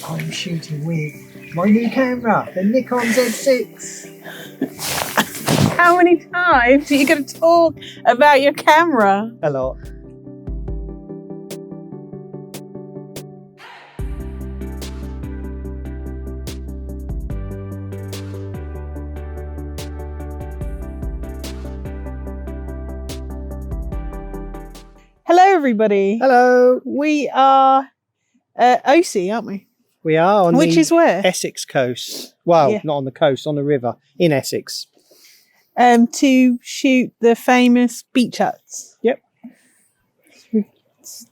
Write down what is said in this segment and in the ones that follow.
I'm shooting with my new camera, the Nikon Z6. How many times are you going to talk about your camera? A lot. Hello, everybody. Hello. We are Osea, aren't we? We are on Which the is where? Essex coast. Well, Yeah. not on the coast, on the river in Essex. To shoot the famous beach huts. Yep.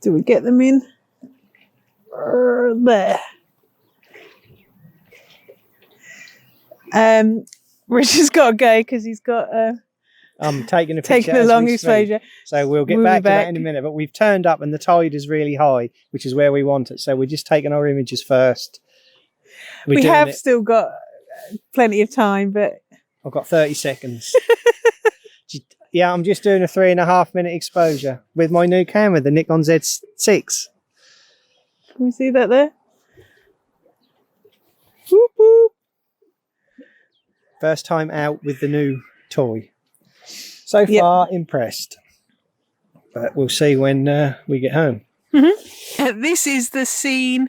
Do we get them in? There. Richard's got to go because he's got I'm taking a picture taking a as long we exposure. speak. So we'll get We'll back be to that back. in a minute. But we've turned up and the tide is really high, which is where we want it. So we're just taking our images first. We have still got plenty of time, but I've got 30 seconds. Yeah, I'm just doing a 3.5 minute exposure with my new camera, the Nikon Z6. can we see that there? Whoop, whoop. First time out with the new toy. So Yep. far, impressed. But we'll see when we get home. This is the scene,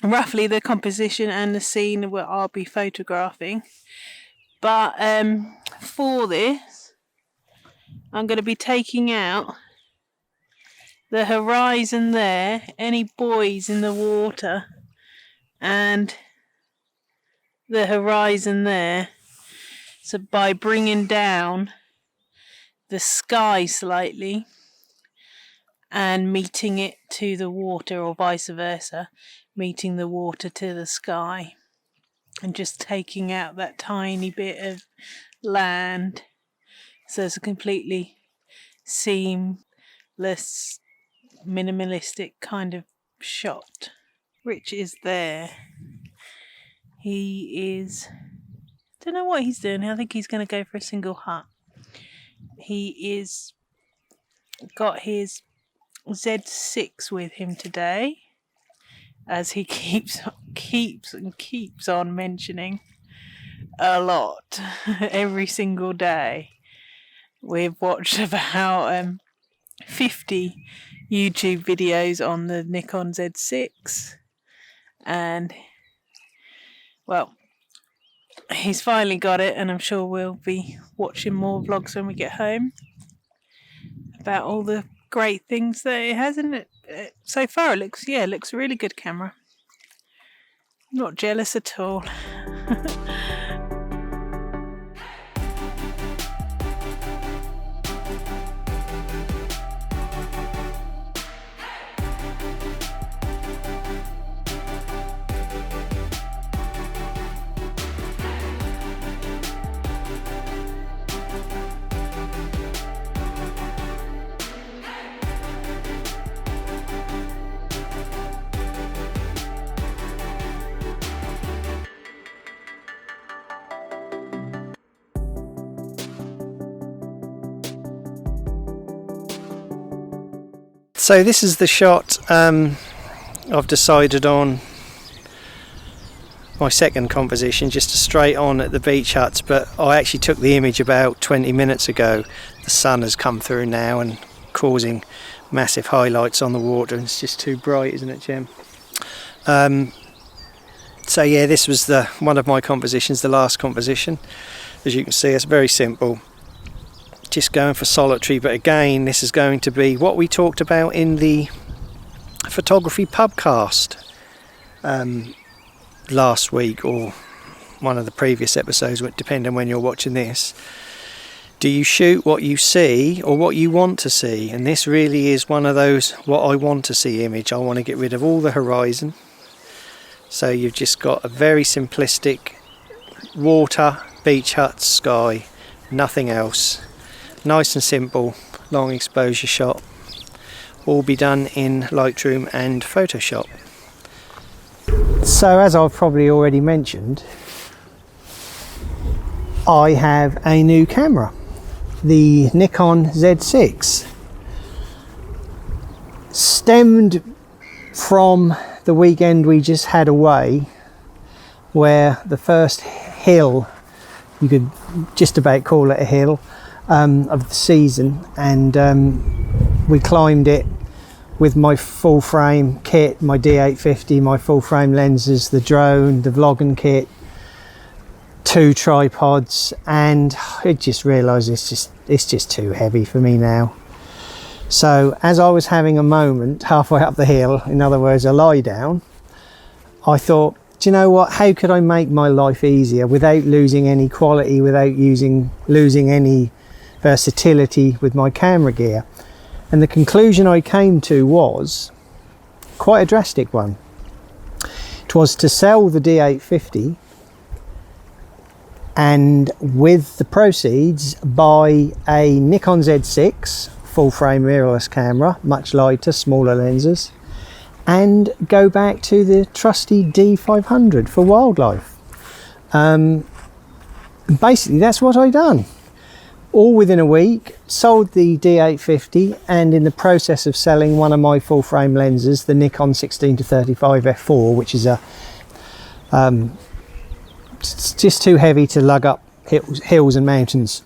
roughly the composition and the scene where I'll be photographing. But for this, I'm going to be taking out the horizon there, any buoys in the water, and the horizon there. So by bringing down the sky slightly and meeting it to the water, or vice versa, meeting the water to the sky, and just taking out that tiny bit of land. So it's a completely seamless, minimalistic kind of shot. Rich is there. He is, don't know what he's doing. I think he's going to go for a single hut. He is got his Z6 with him today, as he keeps on mentioning a lot every single day. We've watched about 50 YouTube videos on the Nikon Z6, and well, he's finally got it, and I'm sure we'll be watching more vlogs when we get home about all the great things that it has in it. So far it looks a really good camera. I'm not jealous at all. So this is the shot I've decided on, my second composition, just a straight on at the beach huts, but I actually took the image about 20 minutes ago. The sun has come through now and causing massive highlights on the water, and it's just too bright, isn't it, Jim? So yeah, this was one of my compositions, the last composition. As you can see, it's very simple. Just going for solitary, but again, this is going to be what we talked about in the photography pubcast last week, or one of the previous episodes, depending on when you're watching this. Do you shoot what you see or what you want to see? And this really is one of those what I want to see image. I want to get rid of all the horizon, so you've just got a very simplistic water, beach hut, sky, nothing else. Nice and simple, long exposure shot. All be done in Lightroom and Photoshop. So as I've probably already mentioned, I have a new camera, the Nikon Z6. Stemmed from the weekend we just had away, where the first hill, you could just about call it a hill, of the season, and we climbed it with my full frame kit, my D850, my full frame lenses, the drone, the vlogging kit, 2 tripods, and I just realised it's just too heavy for me now. So as I was having a moment halfway up the hill, in other words a lie down, I thought, do you know what, how could I make my life easier without losing any quality, without losing any versatility with my camera gear? And the conclusion I came to was quite a drastic one. It was to sell the D850 and with the proceeds buy a Nikon Z6 full frame mirrorless camera, much lighter, smaller lenses, and go back to the trusty D500 for wildlife. Basically that's what I done. All within a week, sold the D850, and in the process of selling one of my full frame lenses, the Nikon 16 to 35 f4, which is it's just too heavy to lug up hills and mountains.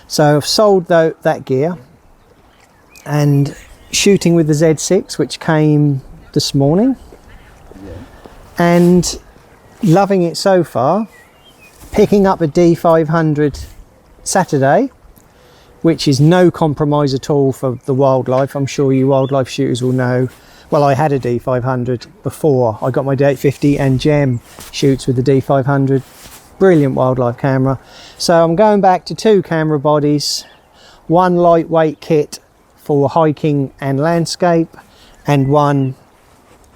So I've sold that gear, and shooting with the Z6, which came this morning, and loving it so far. Picking up a D500 Saturday, which is no compromise at all for the wildlife. I'm sure you wildlife shooters will know. Well, I had a D500 before I got my D850, and Jem shoots with the D500. Brilliant wildlife camera. So I'm going back to 2 camera bodies, 1 lightweight kit for hiking and landscape, and 1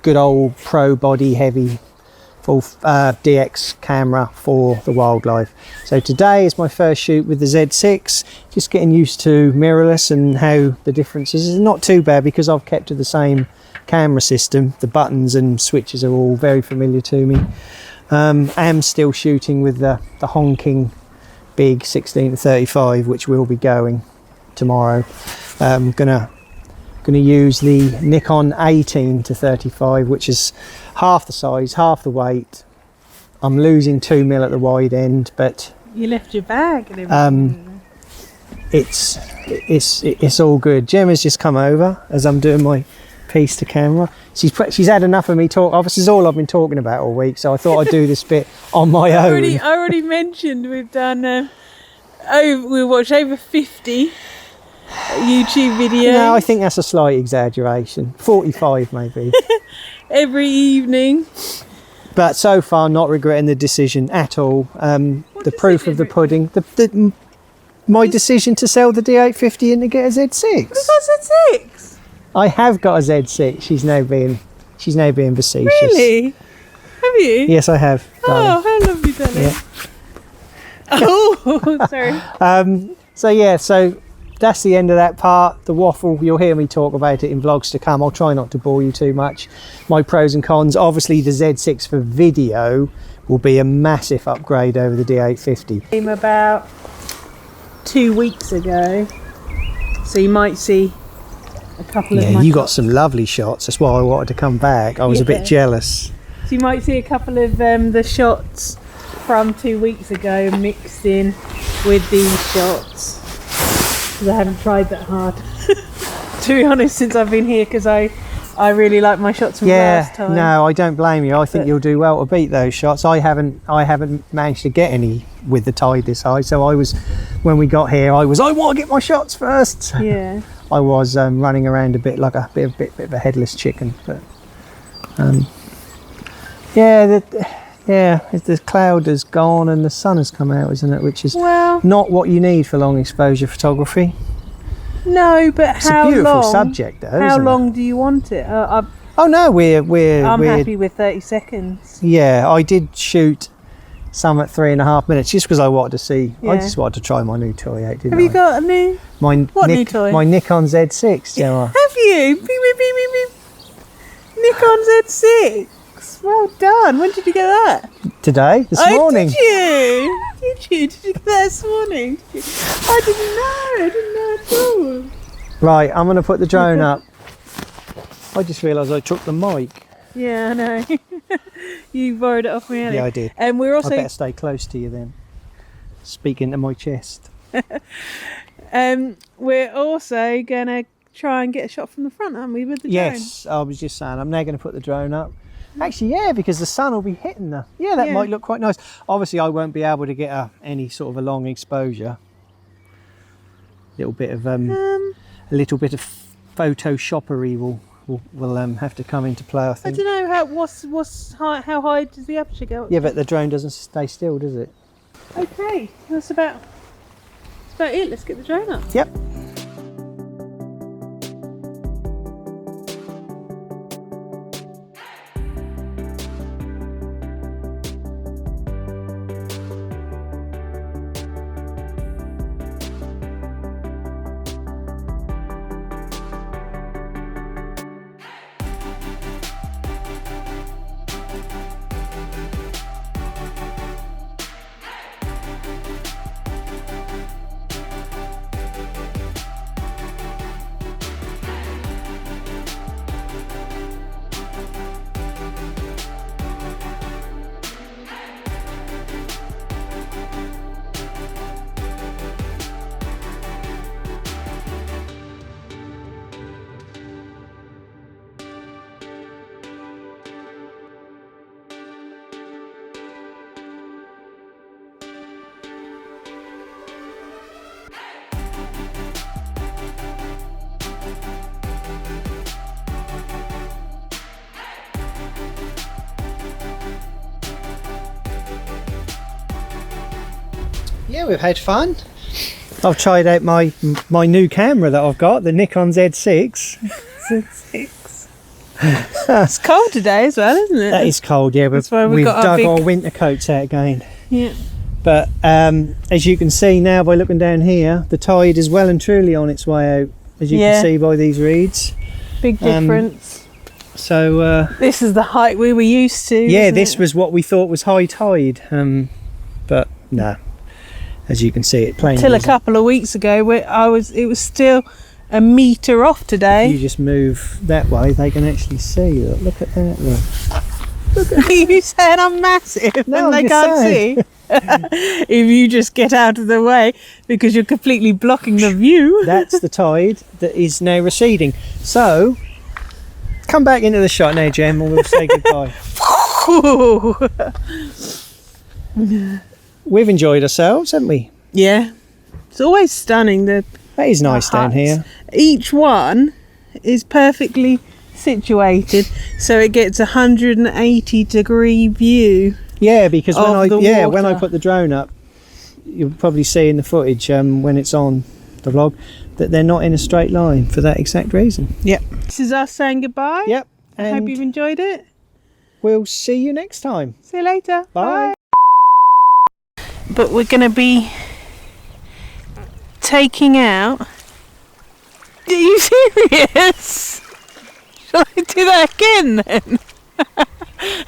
good old pro body heavy full DX camera for the wildlife. So today is my first shoot with the Z6, just getting used to mirrorless and how the differences is not too bad, because I've kept to the same camera system. The buttons and switches are all very familiar to me. I'm still shooting with the honking big 16 to 35, which will be going tomorrow. Gonna use the Nikon 18 to 35, which is half the size, half the weight. I'm losing 2mm at the wide end, but you left your bag and everything. It's all good. Gemma's just come over as I'm doing my piece to camera. She's had enough of me talk. Obviously, it's all I've been talking about all week, so I thought I'd do this bit on my own. I already mentioned we've done. We watched over 50 YouTube videos. No, I think that's a slight exaggeration. 45 maybe. Every evening. But so far, not regretting the decision at all. The proof of the pudding. My decision to sell the D850 and to get a Z6. You got Z6? I have got a Z6. She's now being facetious. Really? Have you? Yes, I have. Oh, how lovely, darling. Yeah. Oh, sorry. So that's the end of that part. The waffle, you'll hear me talk about it in vlogs to come. I'll try not to bore you too much. My pros and cons, obviously the Z6 for video will be a massive upgrade over the D850. Came about 2 weeks ago, so you might see a couple of my you got some lovely shots. That's why I wanted to come back. I was a bit jealous. So you might see a couple of the shots from 2 weeks ago mixed in with these shots, because I haven't tried that hard to be honest since I've been here, because I really like my shots from last time. No, I don't blame you. I think you'll do well to beat those shots. I haven't managed to get any with the tide this high, so when we got here I want to get my shots first. So yeah, I was running around a bit like a bit of a headless chicken, but the cloud has gone and the sun has come out, isn't it? Which is not what you need for long exposure photography. No, but it's a beautiful subject, though. How long do you want it? Oh no, I'm happy with 30 seconds. Yeah, I did shoot some at 3.5 minutes just because I wanted to see. I just wanted to try my new toy out. Have you got a new? New toy? My Nikon Z6, Gemma. Have you? Beep, beep, beep, beep, beep. Nikon Z6. Well done. When did you get that? Today, this morning. Did you? Did you get that this morning? I didn't know at all. Right, I'm going to put the drone up. I just realised I took the mic. Yeah, I know. You borrowed it off me earlier. Yeah, I did. And we're I also better stay close to you then. Speaking to my chest. we're also gonna try and get a shot from the front, aren't we, with the drone? Yes, I was just saying, I'm now going to put the drone up. Actually, yeah, because the sun will be hitting the... Yeah, that might look quite nice. Obviously, I won't be able to get any sort of a long exposure. A little bit of photoshoppery will have to come into play, I I think. don't know how high does the aperture go? Yeah, but the drone doesn't stay still, does it? Okay, that's about it. Let's get the drone up. Yep. Yeah, we've had fun. I've tried out my new camera that I've got, the Nikon Z6. Z6. It's cold today as well, isn't it? That is cold, yeah. We've dug our winter coats out again. Yeah. But as you can see now by looking down here, the tide is well and truly on its way out, as you can see by these reeds. Big difference. So this is the height we were used to. Yeah, this was what we thought was high tide. But no. As you can see, it plainly till a couple of weeks ago, it was still a metre off today. You just move that way, they can actually see. Look at that. Look at you saying I'm massive and they can't see. If you just get out of the way because you're completely blocking the view. That's the tide that is now receding. So, come back into the shot now, Jem, and we'll say goodbye. We've enjoyed ourselves, haven't we? Yeah. It's always stunning. That is nice down here. Each one is perfectly situated, so it gets a 180-degree view. Yeah, because when I put the drone up, you'll probably see in the footage when it's on the vlog that they're not in a straight line for that exact reason. Yep. This is us saying goodbye. Yep. I hope you've enjoyed it. We'll see you next time. See you later. Bye. But we're going to be taking out... Are you serious? Shall I do that again then?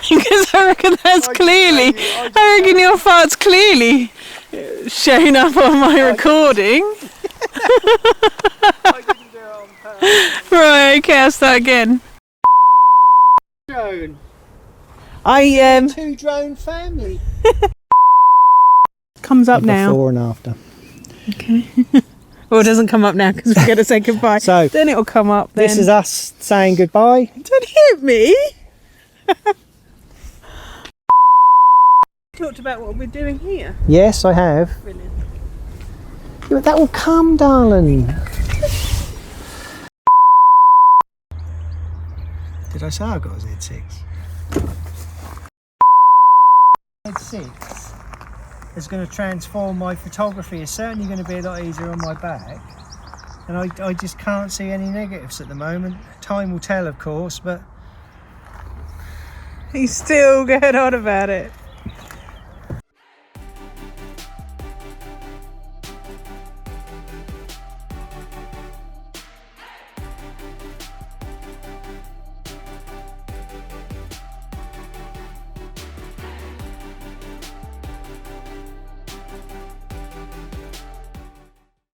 Because I reckon that's clearly... I reckon your fart's clearly showing up on my recording. I didn't do it on purpose. Right, okay, I'll start again. Drone. Two drone family. Comes up now. Before and after. Okay. Well, it doesn't come up now because we're going to say goodbye. So then it'll come up. Then. This is us saying goodbye. Don't hit me. Talked about what we're doing here. Yes, I have. Brilliant. Yeah, but that will come, darling. Did I say I got a Z6? Z6 is going to transform my photography. It's certainly going to be a lot easier on my back, and I just can't see any negatives at the moment. Time will tell, of course, but he's still going on about it.